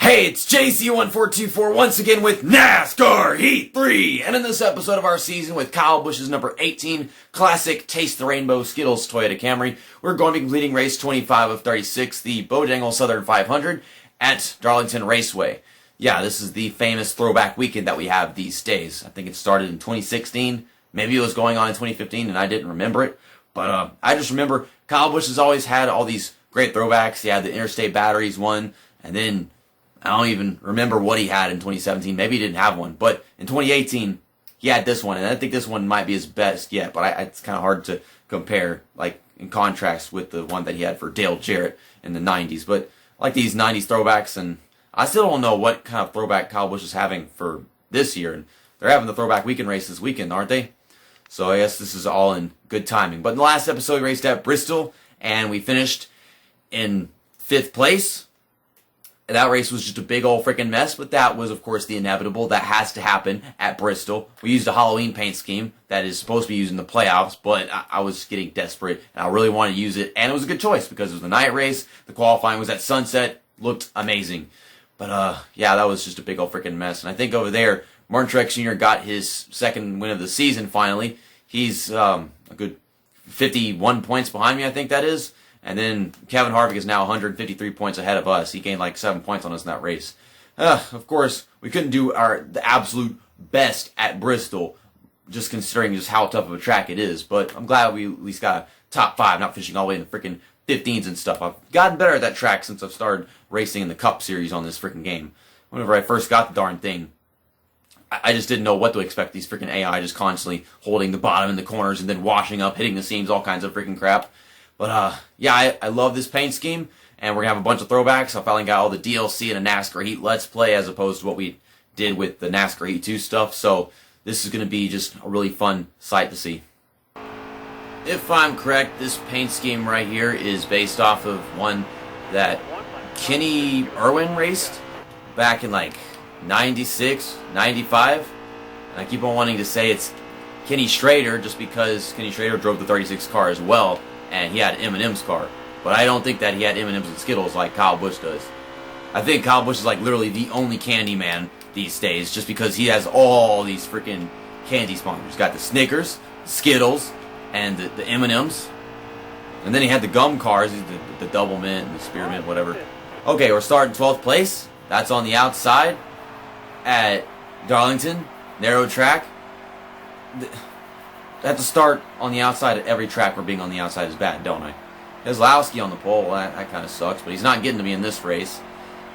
Hey, it's JC1424 once again with NASCAR Heat 3. And in this episode of our season with Kyle Busch's number 18 classic Taste the Rainbow Skittles Toyota Camry, we're going to be completing race 25 of 36, the Bojangles Southern 500 at Darlington Raceway. Yeah, this is the famous throwback weekend that we have these days. I think it started in 2016. Maybe it was going on in 2015 and I didn't remember it. But I just remember Kyle Busch has always had all these great throwbacks. He had the Interstate Batteries one, and then I don't even remember what he had in 2017. Maybe he didn't have one. But in 2018, he had this one. And I think this one might be his best yet. But it's kind of hard to compare, like, in contrast with the one that he had for Dale Jarrett in the 90s. But I like these 90s throwbacks. And I still don't know what kind of throwback Kyle Busch is having for this year. And they're having the throwback weekend race this weekend, aren't they? So I guess this is all in good timing. But in the last episode, we raced at Bristol. And we finished in 5th place. That race was just a big old freaking mess, but that was, of course, the inevitable. That has to happen at Bristol. We used a Halloween paint scheme that is supposed to be used in the playoffs, but I was getting desperate, and I really wanted to use it, and it was a good choice because it was a night race. The qualifying was at sunset. Looked amazing. But, yeah, that was just a big old freaking mess. And I think over there, Martin Truex Jr. got his second win of the season, finally. He's a good 51 points behind me, I think that is. And then Kevin Harvick is now 153 points ahead of us. He gained like 7 points on us in that race. Of course, we couldn't do the absolute best at Bristol, just considering just how tough of a track it is. But I'm glad we at least got a top 5, not finishing all the way in the freaking 15s and stuff. I've gotten better at that track since I've started racing in the Cup Series on this freaking game. Whenever I first got the darn thing, I just didn't know what to expect. These freaking AI just constantly holding the bottom in the corners and then washing up, hitting the seams, all kinds of freaking crap. But, yeah, I love this paint scheme, and we're going to have a bunch of throwbacks. I finally got all the DLC and a NASCAR Heat Let's Play as opposed to what we did with the NASCAR Heat 2 stuff, so this is going to be just a really fun sight to see. If I'm correct, this paint scheme right here is based off of one that Kenny Irwin raced back in, like, 96, 95. And I keep on wanting to say it's Kenny Schrader just because Kenny Schrader drove the 36 car as well. And he had Eminem's car. But I don't think that he had M&M's and Skittles like Kyle Busch does. I think Kyle Busch is like literally the only candy man these days just because he has all these freaking candy sponsors. He's got the Snickers, Skittles, and the M&M's. And then he had the gum cars, the Double Mint and the Spearmint, whatever. Okay, we're starting 12th place. That's on the outside at Darlington. Narrow track. I have to start on the outside at every track where being on the outside is bad, don't I? Keselowski on the pole, well, that kind of sucks, but he's not getting to me in this race.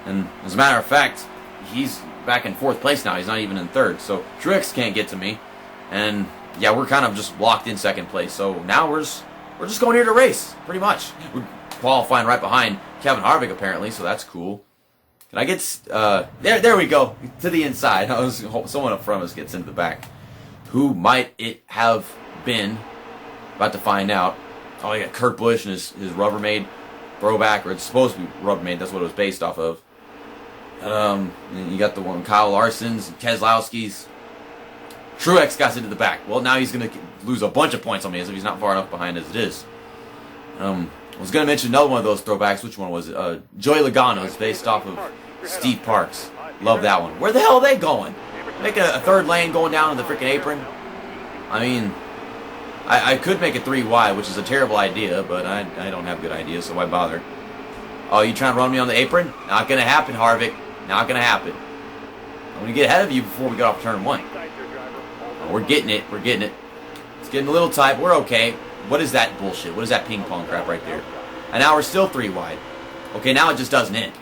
And as a matter of fact, he's back in 4th place now. He's not even in 3rd, so Truex can't get to me. And yeah, we're kind of just locked in 2nd place. So now we're just going here to race, pretty much. We're qualifying right behind Kevin Harvick apparently, so that's cool. Can I get there we go, to the inside. Someone up front of us gets into the back. Who might it have been? About to find out. Oh, you got Kurt Busch and his Rubbermaid throwback, or it's supposed to be Rubbermaid. That's what it was based off of. And you got the one Kyle Larson's, Keselowski's. Truex got into the back. Well, now he's gonna lose a bunch of points on me as if he's not far enough behind as it is. I was gonna mention another one of those throwbacks. Which one was it? Joey Logano's based off of Steve Parks. Love that one. Where the hell are they going? Make a 3rd lane going down to the freaking apron. I mean, I could make it 3 wide, which is a terrible idea, but I don't have good ideas, so why bother? Oh, you trying to run me on the apron? Not gonna happen, Harvick. Not gonna happen. I'm gonna get ahead of you before we get off turn 1. Oh, we're getting it. We're getting it. It's getting a little tight. We're okay. What is that bullshit? What is that ping pong crap right there? And now we're still 3 wide. Okay, now it just doesn't end.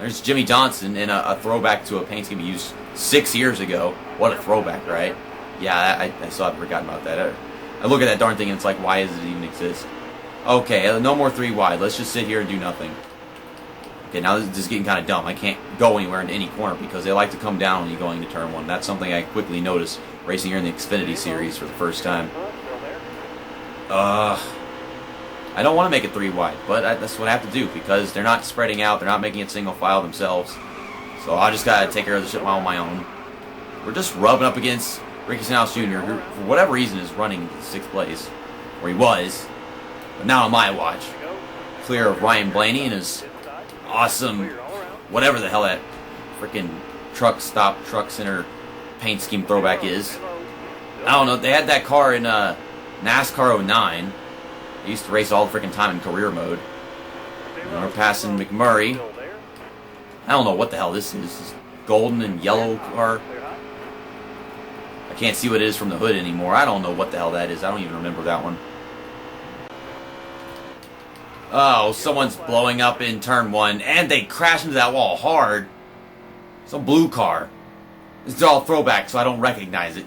There's Jimmy Johnson in a throwback to a paint scheme he used 6 years ago. What a throwback, right? Yeah, I still haven't forgotten about that. I look at that darn thing and it's like, why does it even exist? Okay, no more 3 wide. Let's just sit here and do nothing. Okay, now this is getting kind of dumb. I can't go anywhere into any corner because they like to come down when you're going to turn 1. That's something I quickly noticed racing here in the Xfinity Series for the first time. I don't want to make it 3 wide, but that's what I have to do because they're not spreading out. They're not making it single file themselves. So I just got to take care of the shit on my own. We're just rubbing up against Ricky Stenhouse Jr., who, for whatever reason, is running into 6th place, where he was. But now on my watch, clear of Ryan Blaney and his awesome, whatever the hell that freaking truck stop, truck center paint scheme throwback is. I don't know. They had that car in NASCAR '09. They used to race all the freaking time in career mode. And we're passing McMurray. I don't know what the hell this is. This golden and yellow car. I can't see what it is from the hood anymore. I don't know what the hell that is. I don't even remember that one. Oh, someone's blowing up in turn 1, and they crash into that wall hard. Some blue car. This is all throwback, so I don't recognize it.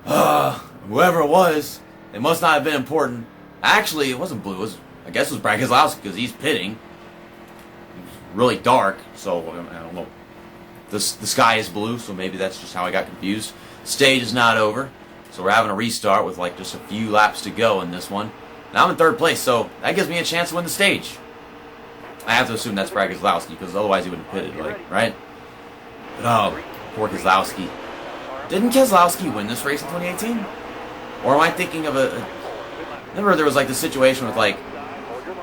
Whoever it was, it must not have been important. Actually, it wasn't blue. I guess it was Brad Keselowski, because he's pitting. It was really dark, so I don't know. The sky is blue, so maybe that's just how I got confused. Stage is not over, so we're having a restart with like just a few laps to go in this one. Now I'm in 3rd place, so that gives me a chance to win the stage. I have to assume that's Brad Keselowski, because otherwise he wouldn't have pitted, like, right? But oh, poor Keselowski. Didn't Keselowski win this race in 2018? Or am I thinking of remember there was like the situation with like,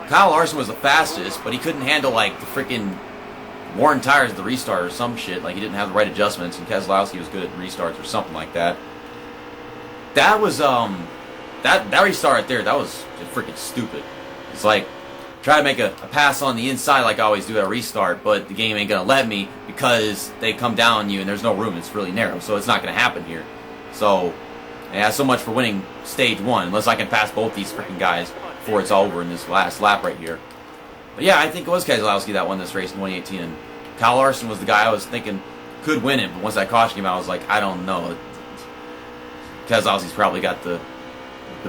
Kyle Larson was the fastest, but he couldn't handle like the freaking worn tires at the restart or some shit. Like he didn't have the right adjustments, and Keselowski was good at restarts or something like that. That was, that restart right there, that was just freaking stupid. It's like, try to make a pass on the inside like I always do at a restart, but the game ain't gonna let me because they come down on you and there's no room. It's really narrow, so it's not gonna happen here. So, yeah, so much for winning stage 1, unless I can pass both these freaking guys before it's over in this last lap right here. But yeah, I think it was Keselowski that won this race in 2018, and Kyle Larson was the guy I was thinking could win it, but once that caution came out, I was like, I don't know. Keselowski's probably got the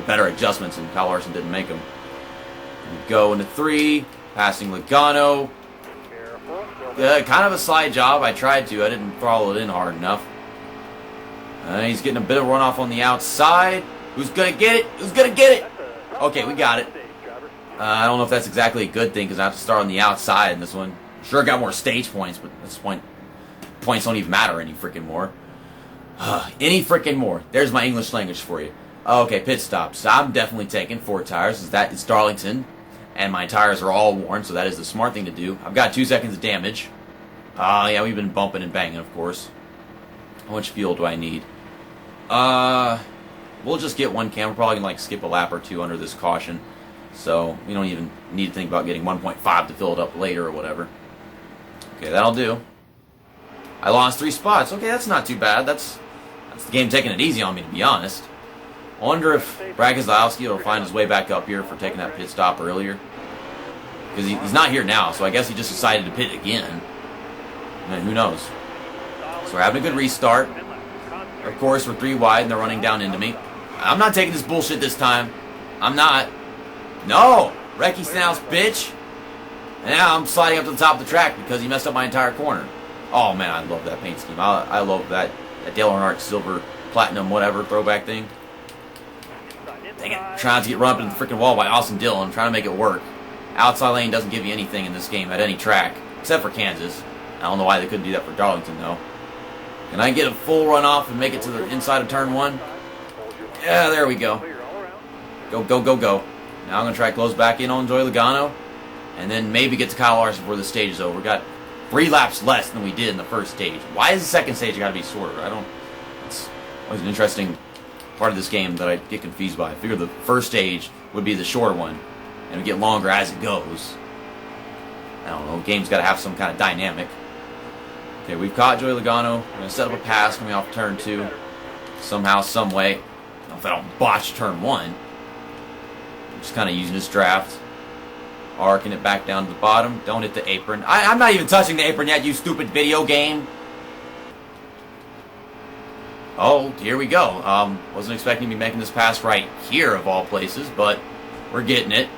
better adjustments, and Kyle Larson didn't make them. We go into 3, passing Logano. Kind of a slide job. I tried to. I didn't throttle it in hard enough. He's getting a bit of runoff on the outside. Who's going to get it? Who's going to get it? Okay, we got it. I don't know if that's exactly a good thing, because I have to start on the outside in this one. Sure, I got more stage points, but at this point, points don't even matter any freaking more. Any freaking more. There's my English language for you. Okay, pit stops. I'm definitely taking 4 tires. It's Darlington, and my tires are all worn, so that is the smart thing to do. I've got 2 seconds of damage. Yeah, we've been bumping and banging, of course. How much fuel do I need? We'll just get 1 can. We're probably gonna like skip a lap or 2 under this caution, so we don't even need to think about getting 1.5 to fill it up later or whatever. Okay, that'll do. I lost 3 spots. Okay, that's not too bad. That's the game taking it easy on me, to be honest. I wonder if Brad Keselowski will find his way back up here for taking that pit stop earlier. Because he's not here now, so I guess he just decided to pit again. And who knows? So we're having a good restart. Of course, we're 3 wide and they're running down into me. I'm not taking this bullshit this time. I'm not. No! Wrecky Snow's bitch! And now I'm sliding up to the top of the track because he messed up my entire corner. Oh man, I love that paint scheme. I love that Dale Earnhardt silver, platinum, whatever throwback thing. Dang it. Trying to get run up into the freaking wall by Austin Dillon. I'm trying to make it work. Outside lane doesn't give you anything in this game at any track, except for Kansas. I don't know why they couldn't do that for Darlington, though. Can I get a full run off and make it to the inside of turn 1? Yeah, there we go. Go, go, go, go. Now I'm going to try to close back in on Joey Logano, and then maybe get to Kyle Larson before the stage is over. We got 3 laps less than we did in the first stage. Why is the second stage got to be shorter? It's always an interesting part of this game that I get confused by. I figure the first stage would be the shorter one, and we get longer as it goes. I don't know, the game's got to have some kind of dynamic. Okay, we've caught Joey Logano. We're going to set up a pass coming off turn 2. Somehow, some way. I don't know if I don't botch turn 1. I'm just kind of using this draft. Arcing it back down to the bottom. Don't hit the apron. I'm not even touching the apron yet, you stupid video game. Oh, here we go. Wasn't expecting to be making this pass right here, of all places, but we're getting it.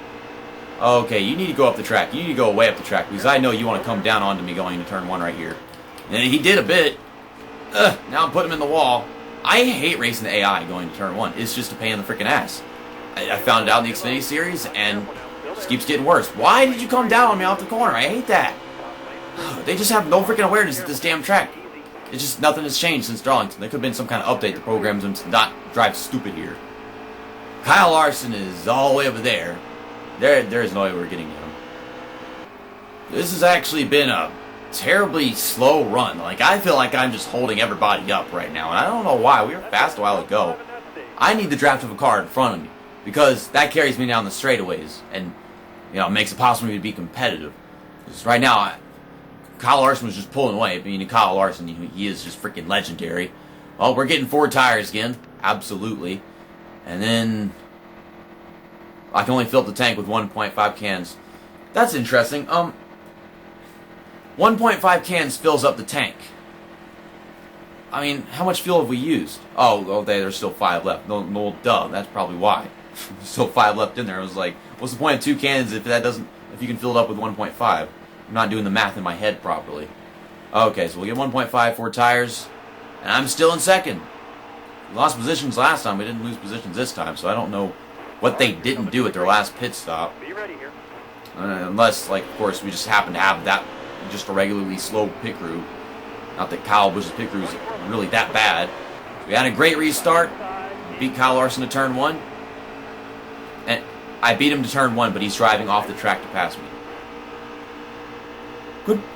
Okay, you need to go up the track. You need to go way up the track, because I know you want to come down onto me going into turn 1 right here. And he did a bit. Now I'm putting him in the wall. I hate racing the AI going to turn 1. It's just a pain in the freaking ass. I found it out in the Xfinity Series, and it just keeps getting worse. Why did you come down on me off the corner? I hate that. They just have no freaking awareness at this damn track. It's just nothing has changed since Darlington. There could have been some kind of update that programs them to not drive stupid here. Kyle Larson is all the way over there. There is no way we're getting to him. This has actually been a terribly slow run. Like, I feel like I'm just holding everybody up right now, and I don't know why. We were fast a while ago. I need the draft of a car in front of me, because that carries me down the straightaways, and, you know, makes it possible for me to be competitive. Because right now, Kyle Larson was just pulling away. I mean, Kyle Larson, he is just freaking legendary. Well, we're getting 4 tires again. Absolutely. And then I can only fill up the tank with 1.5 cans. That's interesting. 1.5 cans fills up the tank. I mean, how much fuel have we used? Oh, there's still 5 left. No, duh. That's probably why. Still 5 left in there. I was like, what's the point of 2 cans if you can fill it up with 1.5? I'm not doing the math in my head properly. Okay, so we'll get 1.5, 4 tires, and I'm still in second. We lost positions last time. We didn't lose positions this time, so I don't know what they didn't do at their last pit stop. Be ready here. Unless, like, of course, we just happen to have that, just a regularly slow pit crew. Not that Kyle Busch's pit crew is really that bad. We had a great restart. Beat Kyle Larson to turn 1. And I beat him to turn 1, but he's driving off the track to pass me.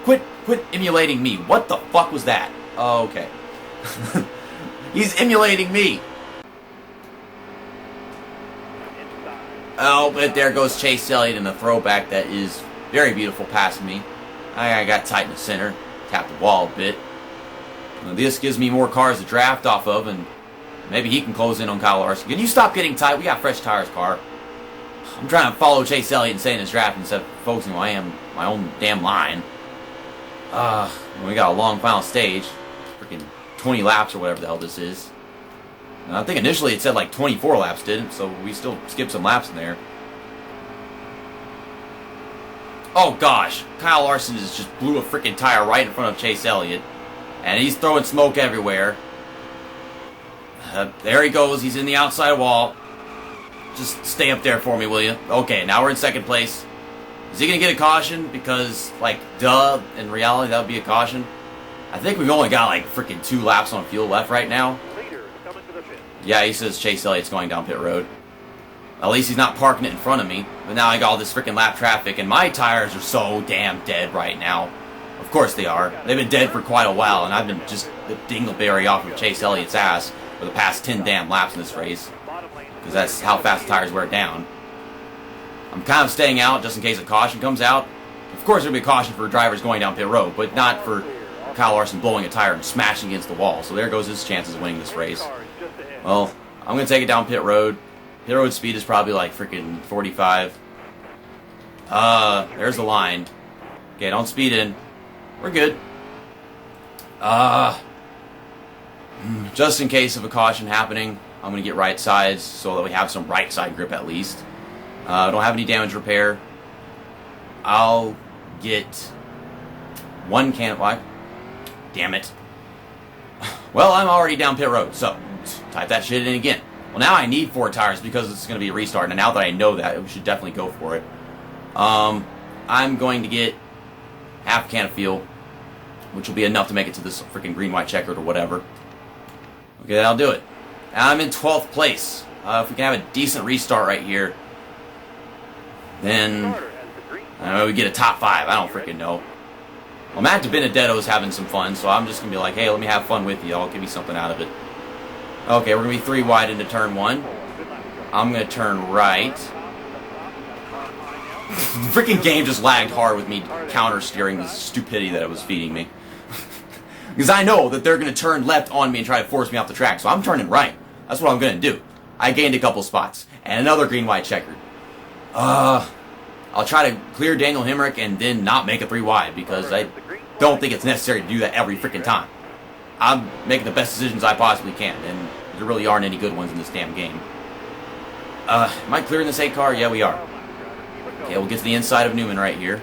Quit emulating me. What the fuck was that? Oh, okay. He's emulating me. Oh, but there goes Chase Elliott in a throwback that is very beautiful past me. I got tight in the center. Tapped the wall a bit. Now, this gives me more cars to draft off of, and maybe he can close in on Kyle Larson. Can you stop getting tight? We got fresh tires, car. I'm trying to follow Chase Elliott and stay in his draft instead of focusing on my own damn line. We got a long final stage. Freaking 20 laps or whatever the hell this is. And I think initially it said like 24 laps, didn't it? So we still skipped some laps in there. Oh gosh, Kyle Larson just blew a freaking tire right in front of Chase Elliott. And he's throwing smoke everywhere. There he goes, he's in the outside wall. Just stay up there for me, will you? Okay, now we're in second place. Is he going to get a caution? Because, like, duh, in reality, that would be a caution. I think we've only got, like, freaking 2 laps on fuel left right now. Yeah, he says Chase Elliott's going down pit road. At least he's not parking it in front of me. But now I got all this freaking lap traffic, and my tires are so damn dead right now. Of course they are. They've been dead for quite a while, and I've been just the dingleberry off of Chase Elliott's ass for the past 10 damn laps in this race. Because that's how fast the tires wear down. I'm kind of staying out just in case a caution comes out. Of course there'll be a caution for drivers going down pit road, but not for Kyle Larson blowing a tire and smashing against the wall. So there goes his chances of winning this race. Well, I'm going to take it down pit road. Pit road speed is probably like freaking 45. There's the line. Okay, don't speed in. We're good. Just in case of a caution happening, I'm going to get right sides so that we have some right side grip at least. Don't have any damage repair. I'll get 1 can. Why? Damn it. Well, I'm already down pit road, so type that shit in again. Well, now I need 4 tires because it's going to be a restart, and now that I know that, we should definitely go for it. I'm going to get half a can of fuel, which will be enough to make it to this freaking green-white checkered or whatever. Okay, that'll do it. I'm in 12th place. If we can have a decent restart right here, then I don't know, we get a top 5. I don't freaking know. Well, Matt DiBenedetto's having some fun, so I'm just going to be like, hey, let me have fun with you. I'll give you something out of it. Okay, we're going to be 3 wide into turn 1. I'm going to turn right. The freaking game just lagged hard with me counter-steering the stupidity that it was feeding me. Because I know that they're going to turn left on me and try to force me off the track, so I'm turning right. That's what I'm going to do. I gained a couple spots. And another green-white checkered. I'll try to clear Daniel Hemrick and then not make a 3 wide because I don't think it's necessary to do that every freaking time. I'm making the best decisions I possibly can, and there really aren't any good ones in this damn game. Am I clearing this 8 car? Yeah, we are. Okay, we'll get to the inside of Newman right here.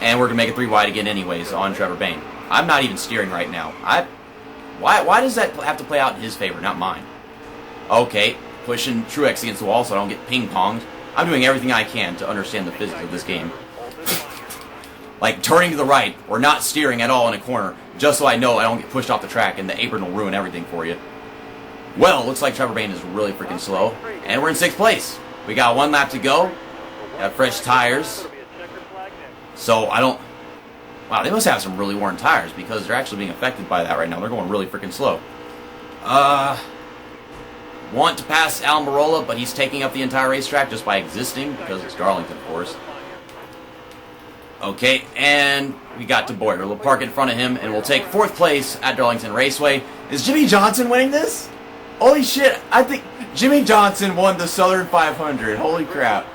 And we're going to make a 3 wide again anyways on Trevor Bayne. I'm not even steering right now. Why does that have to play out in his favor, not mine? Okay, pushing Truex against the wall so I don't get ping-ponged. I'm doing everything I can to understand the physics of this game. Like turning to the right or not steering at all in a corner just so I know I don't get pushed off the track and the apron will ruin everything for you. Well, looks like Trevor Bayne is really freaking slow. And we're in 6th place. We got 1 lap to go. Got fresh tires. So I don't... Wow, they must have some really worn tires because they're actually being affected by that right now. They're going really freaking slow. Want to pass Almirola, but he's taking up the entire racetrack just by existing because it's Darlington, of course. Okay, and we got to Boyer. We'll park in front of him, and we'll take 4th place at Darlington Raceway. Is Jimmy Johnson winning this? Holy shit, I think Jimmy Johnson won the Southern 500. Holy crap.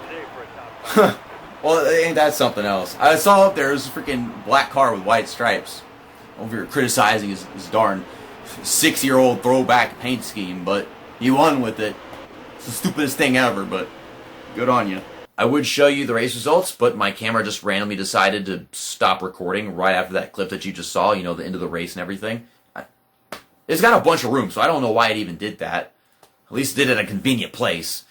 Well, ain't that something else? I saw up there, there's a freaking black car with white stripes. Over here criticizing his darn 6-year-old throwback paint scheme, but he won with it. It's the stupidest thing ever, but good on you. I would show you the race results, but my camera just randomly decided to stop recording right after that clip that you just saw, you know, the end of the race and everything. It's got a bunch of room, so I don't know why it even did that. At least it did it at a convenient place.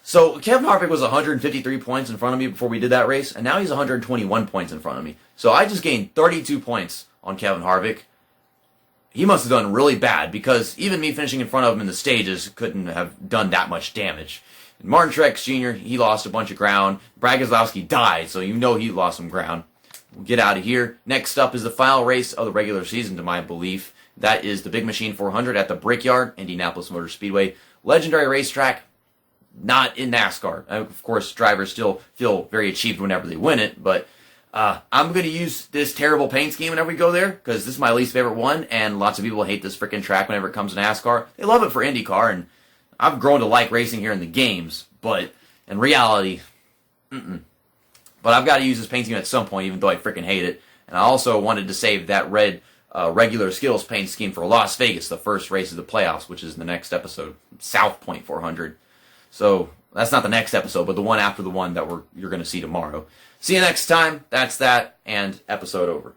So Kevin Harvick was 153 points in front of me before we did that race, and now he's 121 points in front of me. So I just gained 32 points on Kevin Harvick. He must have done really bad, because even me finishing in front of him in the stages couldn't have done that much damage. And Martin Truex Jr., he lost a bunch of ground. Brad Keselowski died, so you know he lost some ground. We'll get out of here. Next up is the final race of the regular season, to my belief. That is the Big Machine 400 at the Brickyard, Indianapolis Motor Speedway. Legendary racetrack, not in NASCAR. Of course, drivers still feel very achieved whenever they win it, but I'm going to use this terrible paint scheme whenever we go there, because this is my least favorite one, and lots of people hate this freaking track whenever it comes to NASCAR. They love it for IndyCar, and I've grown to like racing here in the games, but in reality, But I've got to use this paint scheme at some point, even though I freaking hate it. And I also wanted to save that red regular Skittles paint scheme for Las Vegas, the first race of the playoffs, which is in the next episode, South Point 400. So that's not the next episode, but the one after the one that you're going to see tomorrow. See you next time. That's that, and episode over.